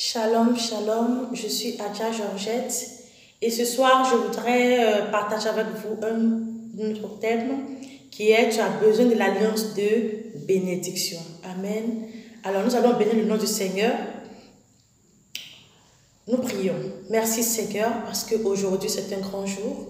Shalom, shalom, je suis Adja Georgette et ce soir je voudrais partager avec vous un autre thème qui est tu as besoin de l'alliance de bénédiction. Amen. Alors nous allons bénir le nom du Seigneur. Nous prions. Merci Seigneur parce qu'aujourd'hui c'est un grand jour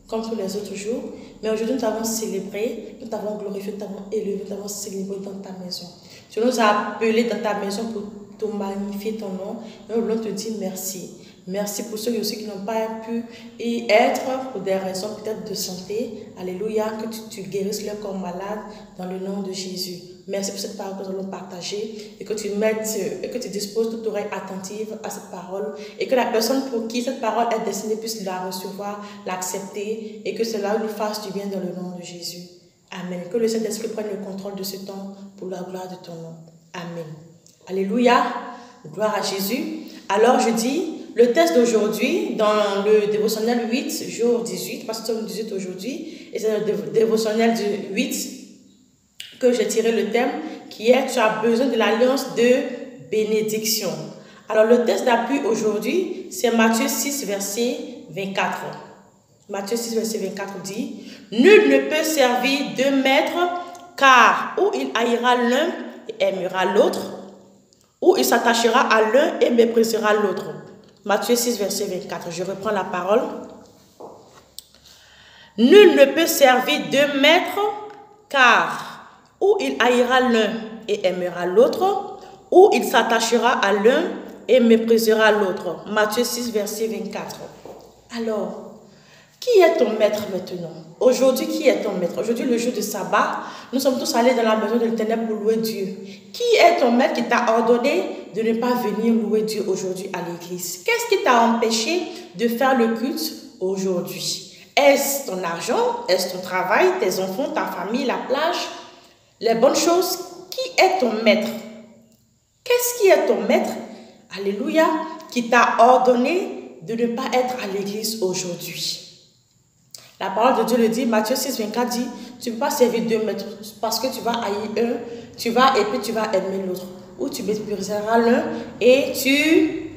comme tous les autres jours. Mais aujourd'hui nous t'avons célébré, nous t'avons glorifié, nous t'avons élevé, nous t'avons célébré dans ta maison. Tu nous as appelés dans ta maison pour te magnifier ton nom. Et nous voulons te dire merci. Merci pour ceux aussi qui n'ont pas pu y être pour des raisons peut-être de santé. Alléluia, que tu guérisses leur corps malade dans le nom de Jésus. Merci pour cette parole que nous allons partager et que tu mettes et que tu disposes toute oreille attentive à cette parole et que la personne pour qui cette parole est destinée puisse la recevoir, l'accepter et que cela lui fasse du bien dans le nom de Jésus. Amen. Que le Saint-Esprit prenne le contrôle de ce temps pour la gloire de ton nom. Amen. Alléluia. Gloire à Jésus. Alors je dis, le test d'aujourd'hui, dans le dévotionnel 8, jour 18, parce que c'est le 18 aujourd'hui, et c'est le dévotionnel du 8 que j'ai tiré le thème, qui est « Tu as besoin de l'alliance de bénédiction ». Alors le test d'appui aujourd'hui, c'est Matthieu 6, verset 24. Matthieu 6, verset 24 dit « Nul ne peut servir deux maîtres, car ou il haïra l'un et aimera l'autre, ou il s'attachera à l'un et méprisera l'autre. » Matthieu 6, verset 24. Je reprends la parole. « Nul ne peut servir deux maîtres, car ou il haïra l'un et aimera l'autre, ou il s'attachera à l'un et méprisera l'autre. » Matthieu 6, verset 24. Alors, qui est ton maître maintenant? Aujourd'hui, qui est ton maître? Aujourd'hui, le jour de sabbat, nous sommes tous allés dans la maison de l'Éternel pour louer Dieu. Qui est ton maître qui t'a ordonné de ne pas venir louer Dieu aujourd'hui à l'église? Qu'est-ce qui t'a empêché de faire le culte aujourd'hui? Est-ce ton argent? Est-ce ton travail? Tes enfants? Ta famille? La plage? Les bonnes choses? Qui est ton maître? Qu'est-ce qui est ton maître? Alléluia, qui t'a ordonné de ne pas être à l'église aujourd'hui. La parole de Dieu le dit, Matthieu 6, 24 dit, tu ne peux pas servir deux maîtres parce que tu vas haïr un, et puis tu vas aimer l'autre. Ou tu mépriseras l'un et tu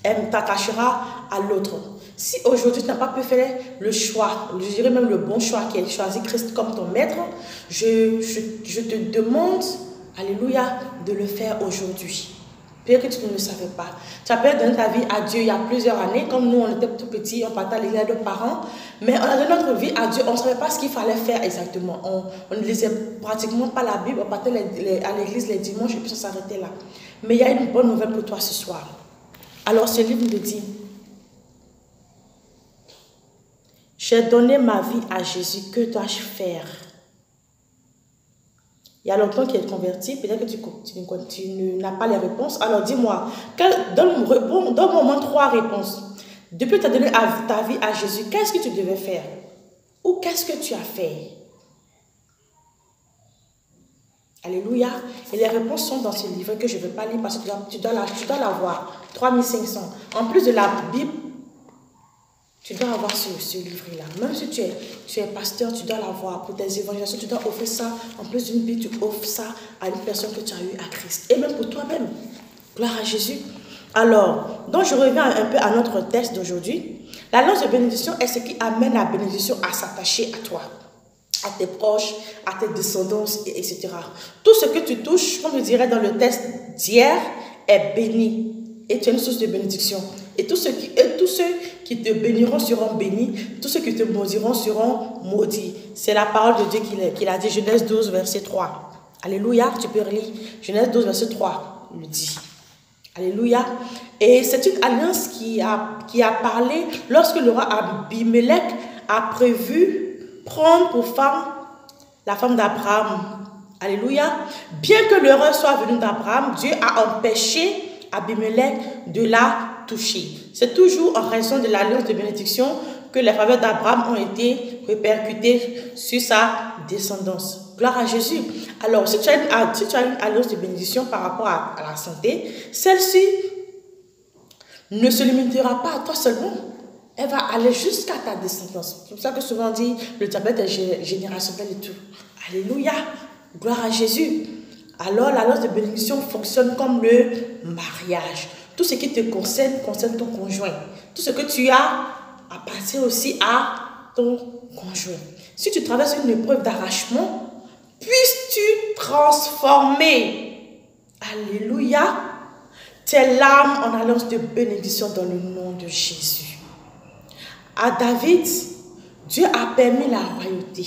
t'attacheras à l'autre. Si aujourd'hui tu n'as pas pu faire le choix, je dirais même le bon choix qui est de choisir Christ comme ton maître, je te demande, alléluia, de le faire aujourd'hui. Peut-être que tu ne le savais pas. Tu as peut-être donné ta vie à Dieu il y a plusieurs années. Comme nous, on était tout petits, on partait à l'église avec nos parents. Mais on a donné notre vie à Dieu. On ne savait pas ce qu'il fallait faire exactement. On ne lisait pratiquement pas la Bible. On partait à l'église les dimanches et puis ça s'arrêtait là. Mais il y a une bonne nouvelle pour toi ce soir. Alors ce livre me dit, j'ai donné ma vie à Jésus. Que dois-je faire? Il y a longtemps qu'il est converti, peut-être que tu n'as pas les réponses. Alors dis-moi, donne-moi au moins 3 réponses. Depuis que tu as donné ta vie à Jésus, qu'est-ce que tu devais faire? Ou qu'est-ce que tu as fait? Alléluia. Et les réponses sont dans ce livre que je ne vais pas lire parce que tu dois l'avoir. 3500. En plus de la Bible, tu dois avoir ce livre-là. Même si tu es pasteur, tu dois l'avoir. Pour tes évangélisations, tu dois offrir ça. En plus d'une Bible, tu offres ça à une personne que tu as eue à Christ. Et même pour toi-même. Gloire à Jésus. Alors, donc je reviens un peu à notre texte d'aujourd'hui. L'alliance de bénédiction est ce qui amène la bénédiction à s'attacher à toi, à tes proches, à tes descendants, etc. Tout ce que tu touches, comme je dirais dans le texte d'hier, est béni. Et tu es une source de bénédiction. Et tous ceux qui te béniront seront bénis. Tous ceux qui te maudiront seront maudits. C'est la parole de Dieu qu'il a dit. Genèse 12, verset 3. Alléluia. Tu peux relire. Genèse 12, verset 3. Il le dit. Alléluia. Et c'est une alliance qui a parlé lorsque le roi Abimelech a prévu prendre pour femme la femme d'Abraham. Alléluia. Bien que l'erreur soit venue d'Abraham, Dieu a empêché Abimelech de la toucher. C'est toujours en raison de l'alliance de bénédiction que les faveurs d'Abraham ont été répercutées sur sa descendance. Gloire à Jésus. Alors, si tu as une alliance de bénédiction par rapport à la santé, celle-ci ne se limitera pas à toi seulement. Elle va aller jusqu'à ta descendance. C'est pour ça que souvent on dit le diabète est générationnel et tout. Alléluia. Gloire à Jésus. Alors, l'alliance de bénédiction fonctionne comme le mariage. Tout ce qui te concerne, concerne ton conjoint. Tout ce que tu as appartient aussi à ton conjoint. Si tu traverses une épreuve d'arrachement, puisses-tu transformer, alléluia, tes larmes en alliance de bénédiction dans le nom de Jésus. À David, Dieu a permis la royauté.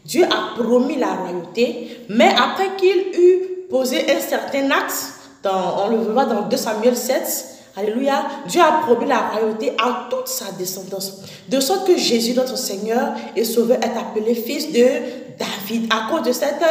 Dieu a promis la royauté, mais après qu'il eut posé un certain acte, on le verra dans 2 Samuel 7, alléluia, Dieu a promis la royauté à toute sa descendance. De sorte que Jésus, notre Seigneur et Sauveur, est appelé fils de David à cause de cette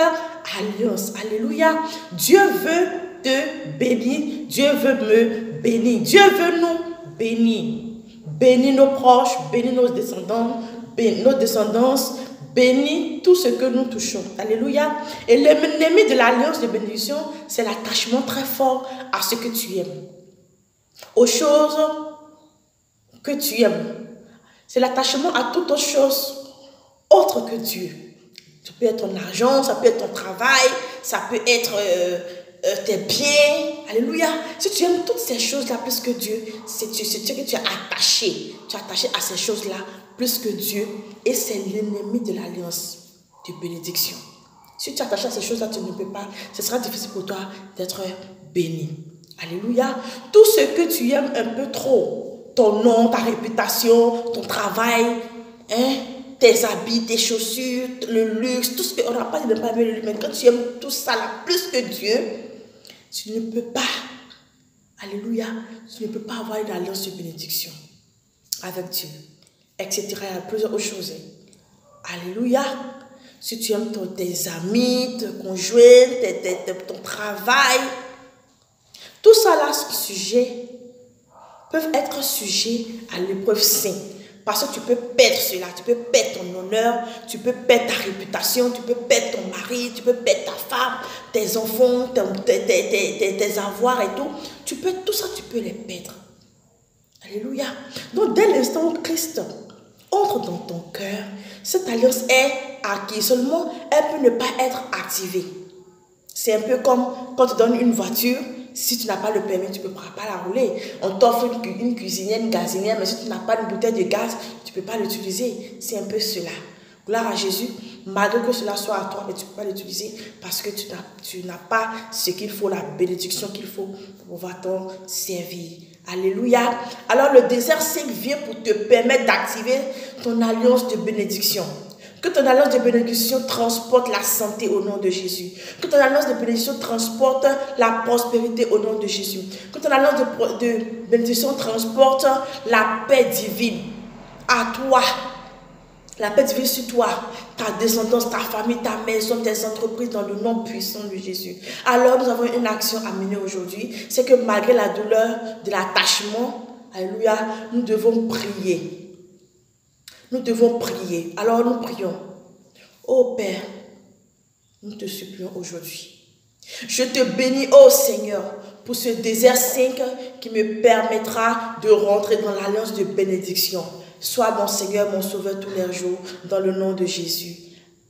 alliance. Alléluia. Dieu veut te bénir. Dieu veut me bénir. Dieu veut nous bénir. Bénir nos proches, bénir nos descendants, bénir nos descendances, bénir tout ce que nous touchons. Alléluia. Et l'ennemi de l'alliance de bénédiction, c'est l'attachement très fort à ce que tu aimes, aux choses que tu aimes. C'est l'attachement à toute autre chose autre que Dieu. Ça peut être ton argent, ça peut être ton travail, ça peut être tes biens. Alléluia. Si tu aimes toutes ces choses-là plus que Dieu, c'est que tu es attaché. Tu es attaché à ces choses-là plus que Dieu. Et c'est l'ennemi de l'alliance de bénédiction. Si tu es attaché à ces choses-là, tu ne peux pas. Ce sera difficile pour toi d'être béni. Alléluia. Tout ce que tu aimes un peu trop, ton nom, ta réputation, ton travail, tes habits, tes chaussures, le luxe, tout ce qu'on n'a pas dit de ne pas aimer le luxe. Mais quand tu aimes tout ça là plus que Dieu, tu ne peux pas, alléluia, tu ne peux pas avoir une alliance de bénédiction avec Dieu, etc. Il y a plusieurs autres choses. Alléluia. Si tu aimes tes amis, ton conjoint, ton travail, tout ça là, peuvent être sujets à l'épreuve sainte. Parce que tu peux perdre cela, tu peux perdre ton honneur, tu peux perdre ta réputation, tu peux perdre ton mari, tu peux perdre ta femme, tes enfants, tes avoirs et tout. Tout ça, tu peux les perdre. Alléluia. Donc, dès l'instant où Christ entre dans ton cœur, cette alliance est acquise. Seulement, elle peut ne pas être activée. C'est un peu comme quand tu donnes une voiture. Si tu n'as pas le permis, tu ne pourras pas la rouler. On t'offre une cuisinière, une gazinière, mais si tu n'as pas une bouteille de gaz, tu ne peux pas l'utiliser. C'est un peu cela. Gloire à Jésus. Malgré que cela soit à toi, mais tu ne peux pas l'utiliser parce que tu n'as pas ce qu'il faut, la bénédiction qu'il faut pour pouvoir t'en servir. Alléluia. Alors le désert 5 vient pour te permettre d'activer ton alliance de bénédiction. Que ton alliance de bénédiction transporte la santé au nom de Jésus. Que ton alliance de bénédiction transporte la prospérité au nom de Jésus. Que ton alliance de bénédiction transporte la paix divine à toi. La paix divine sur toi, ta descendance, ta famille, ta maison, tes entreprises dans le nom puissant de Jésus. Alors nous avons une action à mener aujourd'hui. C'est que malgré la douleur de l'attachement, alléluia, nous devons prier. Nous devons prier. Alors nous prions. Ô Père, nous te supplions aujourd'hui. Je te bénis, ô Seigneur, pour ce désert 5 qui me permettra de rentrer dans l'alliance de bénédiction. Sois mon Seigneur, mon Sauveur tous les jours, dans le nom de Jésus.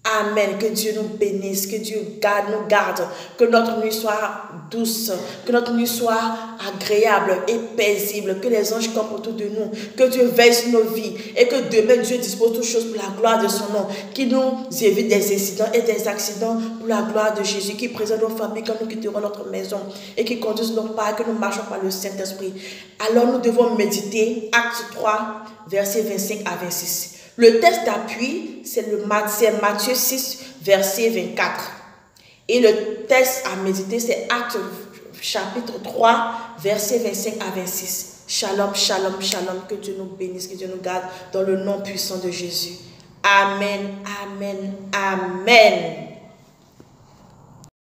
Amen. Que Dieu nous bénisse, que Dieu nous garde, que notre nuit soit douce, que notre nuit soit agréable et paisible, que les anges campent autour de nous, que Dieu veille sur nos vies et que demain Dieu dispose toutes choses pour la gloire de son nom, qui nous évite des incidents et des accidents pour la gloire de Jésus, qui présente nos familles quand nous quitterons notre maison et qui conduise nos pas, que nous marchons par le Saint-Esprit. Alors nous devons méditer Acte 3, versets 25 à 26. Le texte d'appui, c'est Matthieu 6, verset 24. Et le texte à méditer, c'est Acte chapitre 3, verset 25 à 26. Shalom, shalom, shalom. Que Dieu nous bénisse, que Dieu nous garde dans le nom puissant de Jésus. Amen, amen, amen.